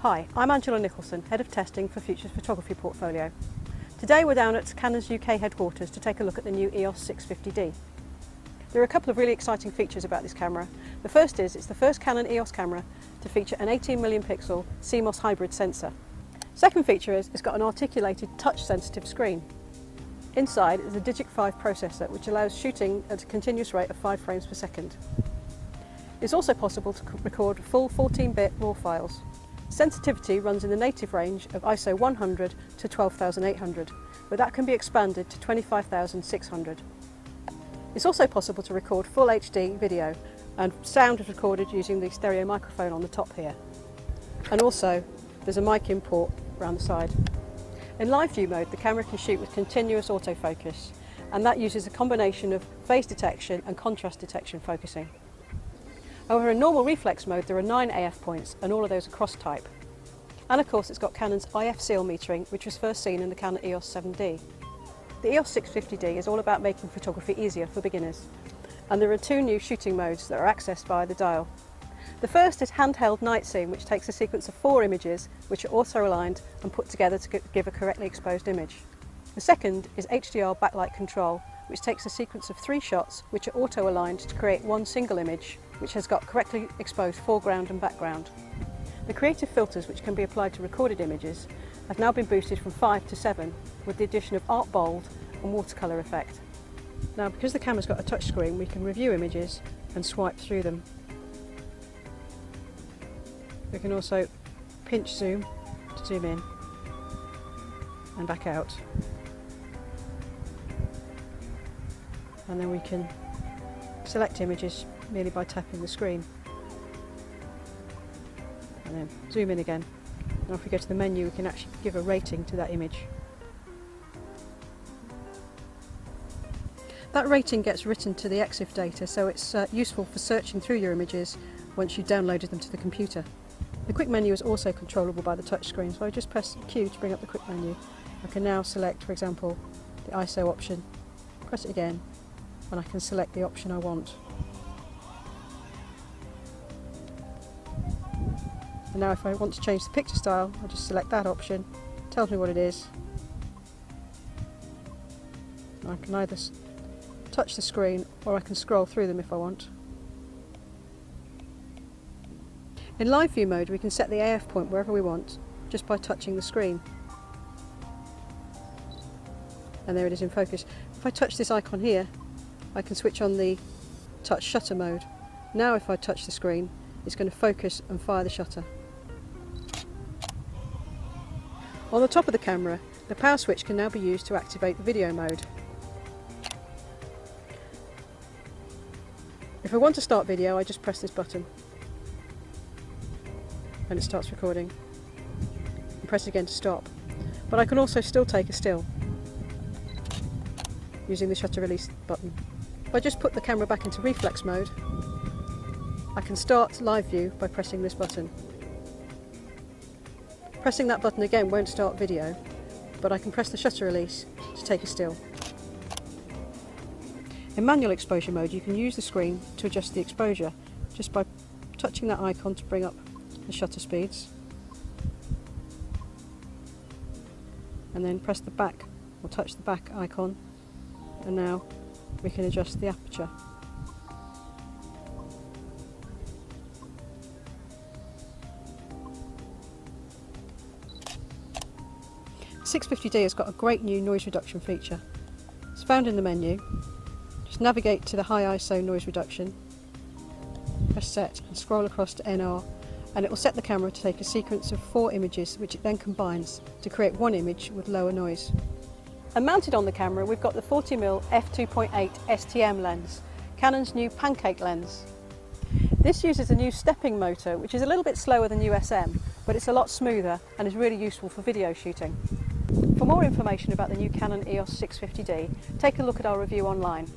Hi, I'm Angela Nicholson, Head of Testing for Future's Photography Portfolio. Today we're down at Canon's UK headquarters to take a look at the new EOS 650D. There are a couple of really exciting features about this camera. The first is it's the first Canon EOS camera to feature an 18 million pixel CMOS hybrid sensor. Second feature is it's got an articulated touch-sensitive screen. Inside is a DIGIC 5 processor which allows shooting at a continuous rate of 5 frames per second. It's also possible to record full 14-bit RAW files. Sensitivity runs in the native range of ISO 100 to 12,800, but that can be expanded to 25,600. It's also possible to record full HD video, and sound is recorded using the stereo microphone on the top here. And also, there's a mic in port around the side. In live view mode, the camera can shoot with continuous autofocus, and that uses a combination of phase detection and contrast detection focusing. However, in normal reflex mode there are 9 AF points, and all of those are cross-type. And of course it's got Canon's IF seal metering, which was first seen in the Canon EOS 7D. The EOS 650D is all about making photography easier for beginners, and there are 2 new shooting modes that are accessed via the dial. The first is handheld night scene, which takes a sequence of 4 images which are auto-aligned and put together to give a correctly exposed image. The second is HDR backlight control, which takes a sequence of 3 shots which are auto-aligned to create one single image which has got correctly exposed foreground and background. The creative filters which can be applied to recorded images have now been boosted from 5 to 7 with the addition of art bold and watercolour effect. Now, because the camera's got a touchscreen, we can review images and swipe through them. We can also pinch zoom to zoom in and back out. And then we can select images merely by tapping the screen. And then zoom in again. Now if we go to the menu, we can actually give a rating to that image. That rating gets written to the EXIF data, so it's useful for searching through your images once you've downloaded them to the computer. The quick menu is also controllable by the touchscreen, so I just press Q to bring up the quick menu. I can now select, for example, the ISO option, press it again, and I can select the option I want. And now if I want to change the picture style, I just select that option, it tells me what it is. I can either touch the screen or I can scroll through them if I want. In live view mode we can set the AF point wherever we want just by touching the screen. And there it is in focus. If I touch this icon here, I can switch on the touch shutter mode. Now if I touch the screen, it's going to focus and fire the shutter. On the top of the camera, the power switch can now be used to activate the video mode. If I want to start video, I just press this button and it starts recording. And press again to stop. But I can also still take a still using the shutter release button. If I just put the camera back into reflex mode, I can start live view by pressing this button. Pressing that button again won't start video, but I can press the shutter release to take a still. In manual exposure mode, you can use the screen to adjust the exposure just by touching that icon to bring up the shutter speeds, and then press the back or touch the back icon, and now we can adjust the aperture. The 650D has got a great new noise reduction feature. It's found in the menu. Just navigate to the high ISO noise reduction, press set and scroll across to NR, and it will set the camera to take a sequence of 4 images which it then combines to create one image with lower noise. And mounted on the camera we've got the 40mm f2.8 STM lens, Canon's new pancake lens. This uses a new stepping motor which is a little bit slower than USM, but it's a lot smoother and is really useful for video shooting. For more information about the new Canon EOS 650D, take a look at our review online.